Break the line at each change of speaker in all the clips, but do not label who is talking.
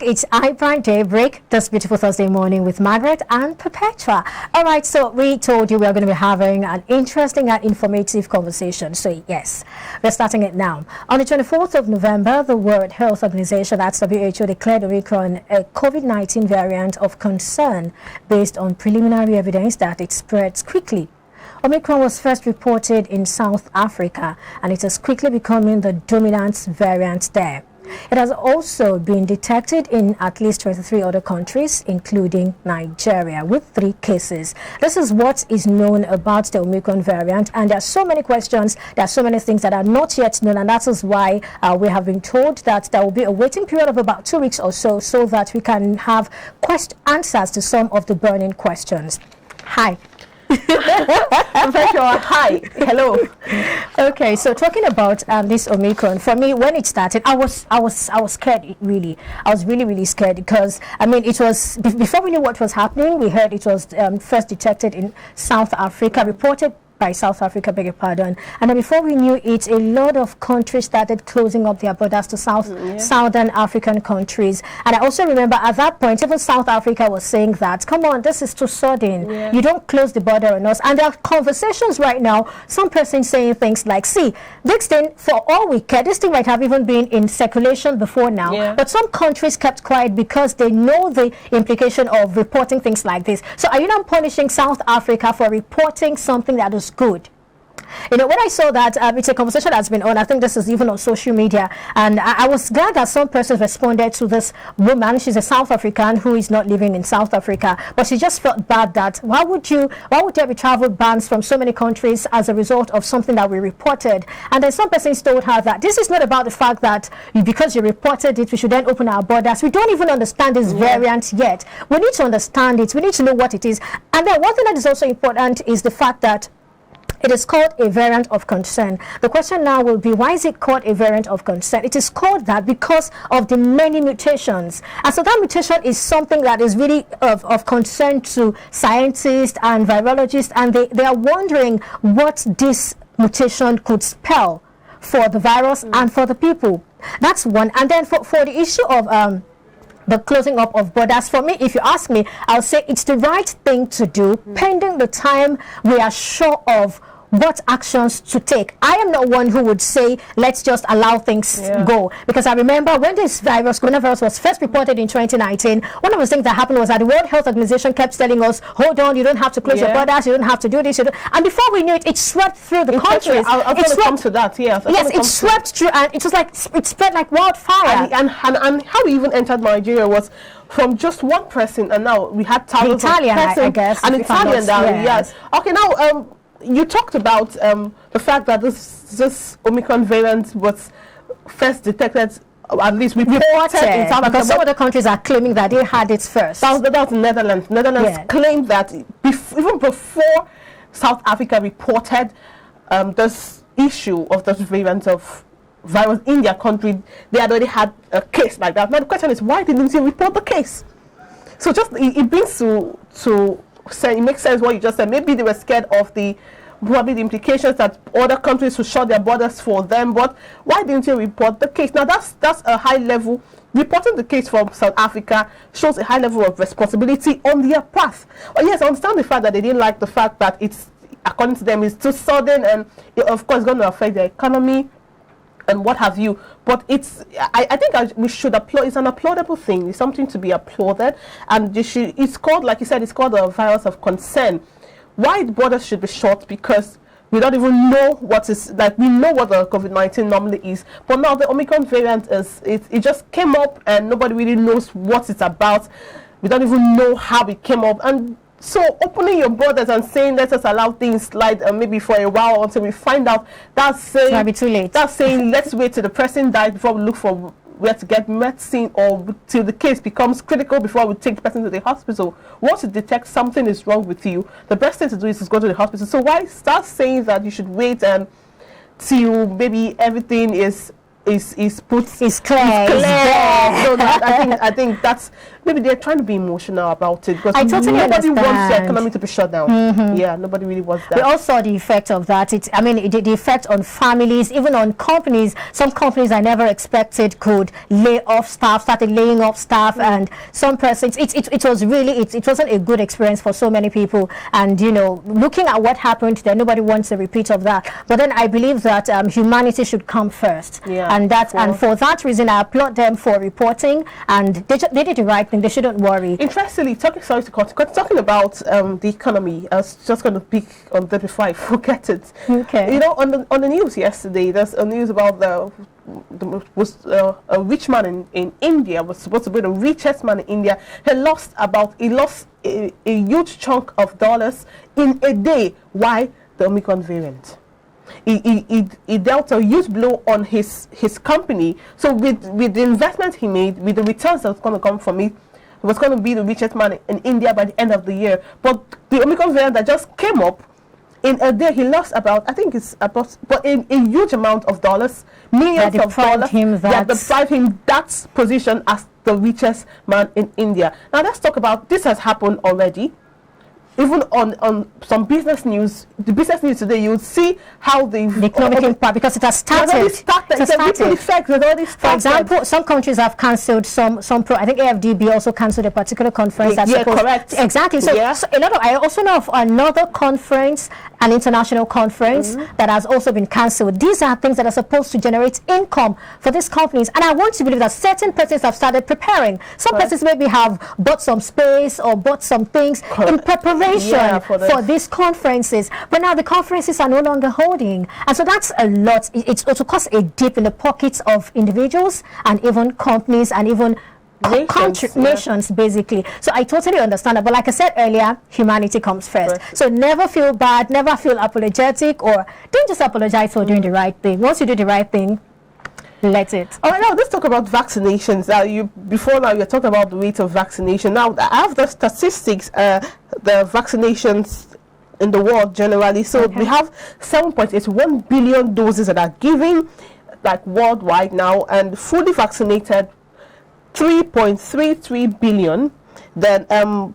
It's iBrand Daybreak this beautiful Thursday morning with Margaret and Perpetua. All right, so we told you we are going to be having an interesting and informative conversation. So yes, we're starting it now. On the 24th of November, the World Health Organization, that's WHO, declared Omicron a COVID-19 variant of concern based on preliminary evidence that it spreads quickly. Omicron was first reported in South Africa, and it is quickly becoming the dominant variant there. It has also been detected in at least 23 other countries, including Nigeria, with 3 cases. This is what is known about the Omicron variant, and there are so many questions, there are so many things that are not yet known, and that is why we have been told that there will be a waiting period of about 2 weeks or so that we can have answers to some of the burning questions. Hi.
Hi. Hello.
Okay, so talking about this Omicron, for me, when it started, I was scared. Really, I was really scared because I mean, it was before we knew what was happening. We heard it was first detected in South Africa, reported by South Africa, beg your pardon. And then before we knew it, a lot of countries started closing up their borders to southern African countries. And I also remember at that point, even South Africa was saying that, come on, this is too sudden. Yeah. You don't close the border on us. And there are conversations right now, some person saying things like, see, this thing, for all we care, this thing might have even been in circulation before now. Yeah. But some countries kept quiet because they know the implication of reporting things like this. So are you not punishing South Africa for reporting something that is good? You know, when I saw that, it's a conversation that's been on, I think this is even on social media, and I was glad that some person responded to this woman. She's a South African who is not living in South Africa, but she just felt bad that why would there be travel bans from so many countries as a result of something that we reported? And then some persons told her that this is not about the fact that because you reported it, we should then open our borders. We don't even understand this variant yet. We need to understand it. We need to know what it is. And then one thing that is also important is the fact that it is called a variant of concern. The question now will be, why is it called a variant of concern? It is called that because of the many mutations. And so that mutation is something that is really of concern to scientists and virologists, and they are wondering what this mutation could spell for the virus and for the people. That's one. And then for the issue of the closing up of borders, for me, if you ask me, I'll say it's the right thing to do, pending the time we are sure of what actions to take. I am not one who would say, let's just allow things go. Because I remember when this coronavirus was first reported in 2019, one of the things that happened was that the World Health Organization kept telling us, hold on, you don't have to close your borders, you don't have to do this. And before we knew it, it swept through the countries.
I'll come to that, yes.
Yes, it swept through, and it was like, it spread like wildfire.
And how we even entered Nigeria was from just one person, and now we had thousands of persons.
I guess.
An Italian down, yes. Okay, now, you talked about the fact that this Omicron variant was first detected, at least reported in South Africa.
Because some other countries are claiming that they had it first.
That was the Netherlands. Netherlands claimed that even before South Africa reported this issue of this variant of virus in their country, they had already had a case like that. Now the question is, why didn't you report the case? So just it brings to say, it makes sense what you just said. Maybe they were scared of probably the implications that other countries would shut their borders for them. But why didn't you report the case? Now that's a high level. Reporting the case from South Africa shows a high level of responsibility on their part. Well, yes, I understand the fact that they didn't like the fact that it's, according to them, it's too sudden, and it, of course, going to affect the economy and what have you. But I think we should applaud. It's an applaudable thing. It's something to be applauded, and it's called, like you said, it's called a virus of concern. Why the borders should be shut? Because we don't even know what is, like, we know what the COVID-19 normally is, but now the Omicron variant it just came up, and nobody really knows what it's about. We don't even know how it came up, and so opening your borders and saying let us allow things slide maybe for a while until we find out, that's saying,
it might be too late.
That's saying let's wait till the person dies before we look for where to get medicine, or till the case becomes critical before we take the person to the hospital. Once you detect something is wrong with you, the best thing to do is go to the hospital. So why start saying that you should wait till maybe everything is clear?
So
I think that's maybe they're trying to be emotional about it, because
I totally
nobody wants the
understand.
economy to be shut down. Yeah, nobody really wants that.
We all saw the effect of that. The effect on families, even on companies. Some companies I never expected could lay off staff, started laying off staff, and some persons. It was really, it wasn't a good experience for so many people. And you know, looking at what happened there, nobody wants a repeat of that. But then I believe that humanity should come first.
Yeah,
and for that reason, I applaud them for reporting, and they did the right thing. They shouldn't worry.
Interestingly, talking about the economy, I was just going to pick on that before I forget it.
Okay.
You know, on the news yesterday, there's a news about a rich man in India was supposed to be the richest man in India. He lost a huge chunk of dollars in a day. Why? The Omicron variant. He dealt a huge blow on his company. So with the investment he made, with the returns that's going to come from it, he was going to be the richest man in India by the end of the year. But the Omicron variant that just came up, in a day he lost about, I think it's about, but a huge amount of dollars, millions of dollars, that deprived him that position as the richest man in India. Now let's talk about, this has happened already. Even on some business news, the business news today, you would see how the
economic impact, because it has started. For example, some countries have cancelled some. I think AFDB also cancelled a particular conference.
Correct.
Exactly. So, I also know of another conference, an international conference that has also been cancelled. These are things that are supposed to generate income for these companies, and I want to believe that certain persons have started preparing. Some persons maybe have bought some space or bought some things in preparation for these conferences, but now the conferences are no longer holding, and so that's a lot. It's also caused a dip in the pockets of individuals and even companies and even nations, basically. So I totally understand that, but like I said earlier, humanity comes first. So never feel bad, never feel apologetic, or don't just apologize for doing the right thing. Once you do the right thing, let it.
All right, now let's talk about vaccinations. Before now you're talking about the rate of vaccination. Now I have the statistics, the vaccinations in the world generally. So we have 7.81 billion doses that are given, like worldwide now, and fully vaccinated 3.33 billion. Then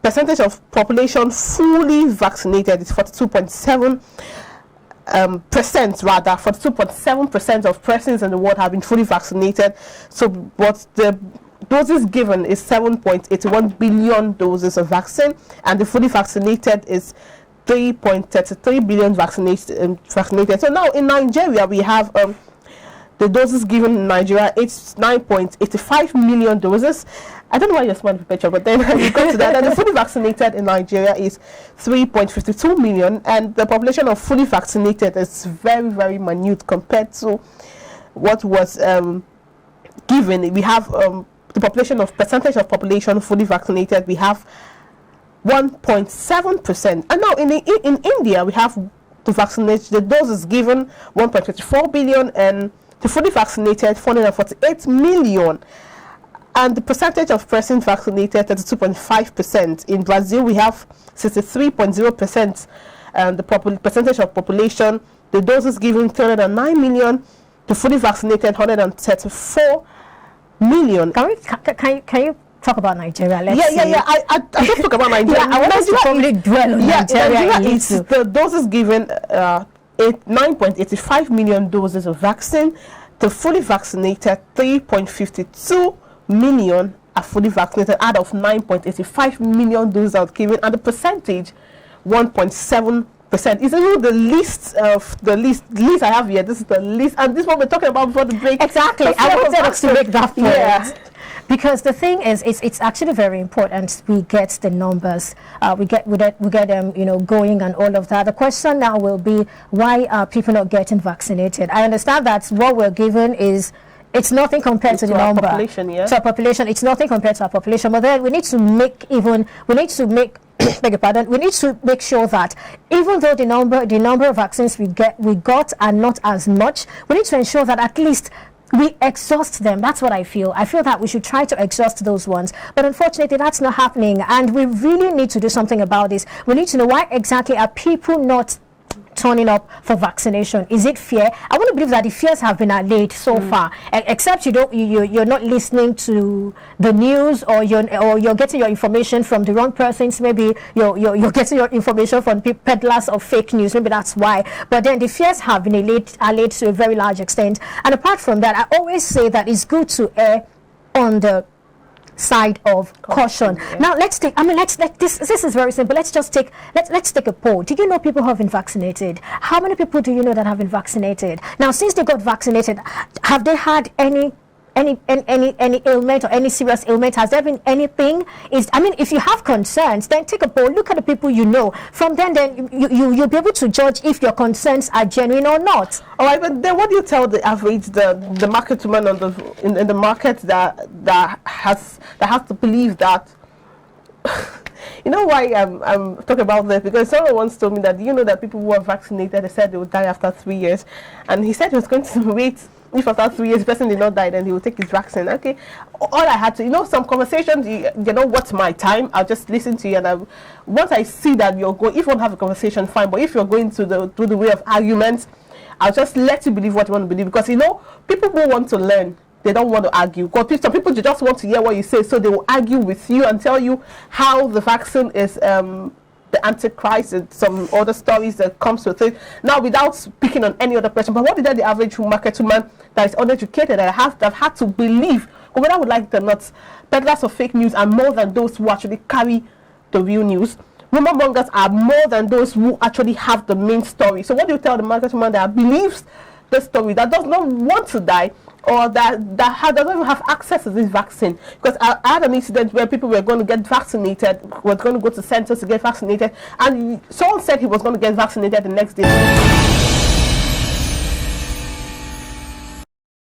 percentage of population fully vaccinated is 42.7%, rather 42.7% of persons in the world have been fully vaccinated. So what the doses given is 7.81 billion doses of vaccine, and the fully vaccinated is 3.33 billion vaccinated. So now in Nigeria we have the doses given in Nigeria, it's 9.85 million doses. I don't know why you're smiling, picture, but then we got to that. And the fully vaccinated in Nigeria is 3.52 million, and the population of fully vaccinated is very, very minute compared to what was given. We have the percentage of population fully vaccinated. We have 1.7%, and now in India we have the doses given 1.54 billion, and the fully vaccinated 448 million. And the percentage of persons vaccinated, 32.5%. In Brazil, we have 63.0%. And the percentage of population, the doses given 309 million, the fully vaccinated 134 million.
Can you talk about Nigeria?
I don't talk about Nigeria.
I want us to probably dwell on Nigeria.
The doses given 9.85 million doses of vaccine. The fully vaccinated 3.52 million are fully vaccinated out of 9.85 million doses are given, and the percentage 1.7%. Is the least I have here. This is the least, and this is what we're talking about before the break.
Exactly. I wanted us to make that point. Because the thing is, it's actually very important we get the numbers, we get them, going and all of that. The question now will be, why are people not getting vaccinated? I understand that what we're given is, it's nothing compared to the number. To our population, it's nothing compared to our population. But then we need to make sure that even though the number of vaccines we got are not as much, we need to ensure that at least we exhaust them. That's what I feel. I feel that we should try to exhaust those ones. But unfortunately, that's not happening. And we really need to do something about this. We need to know, why exactly are people not turning up for vaccination? Is it fear? I want to believe that the fears have been allayed so far, except you're not listening to the news, or you're getting your information from the wrong persons. Maybe you're getting your information from peddlers of fake news. Maybe that's why. But then the fears have been allayed to a very large extent. And apart from that, I always say that it's good to err on the side of caution. Yeah. Now let's take this is very simple. Let's take a poll. Do you know people who have been vaccinated? How many people do you know that have been vaccinated? Now, since they got vaccinated, have they had any ailment or any serious ailment? Has there been anything? If you have concerns, then take a poll, look at the people you know. From then you'll be able to judge if your concerns are genuine or not.
All right, but then what do you tell the average, the market woman in the market that has to believe that? You know why I'm talking about this? Because someone once told me that, you know, that people who are vaccinated, they said they would die after 3 years, and he said he was going to wait. If after 3 years the person did not die, then he will take his vaccine. Okay, all I had to, some conversations, you know what's my time, I'll just listen to you, and once I see that you're going, if you want to have a conversation, fine, but if you're going through the way of arguments, I'll just let you believe what you want to believe, because people who want to learn, they don't want to argue. Because some people just want to hear what you say, so they will argue with you and tell you how the vaccine is the Antichrist and some other stories that comes with it. Now, without speaking on any other person, but what did the average market woman that is uneducated that have had to believe, or whether I would like them or not, peddlers of fake news are more than those who actually carry the real news. Rumor mongers are more than those who actually have the main story. So what do you tell the market woman that believes the story, that does not want to die, or that doesn't even have access to this vaccine? Because I had an incident where people were going to get vaccinated, were going to go to centers to get vaccinated, and someone said he was going to get vaccinated the next day.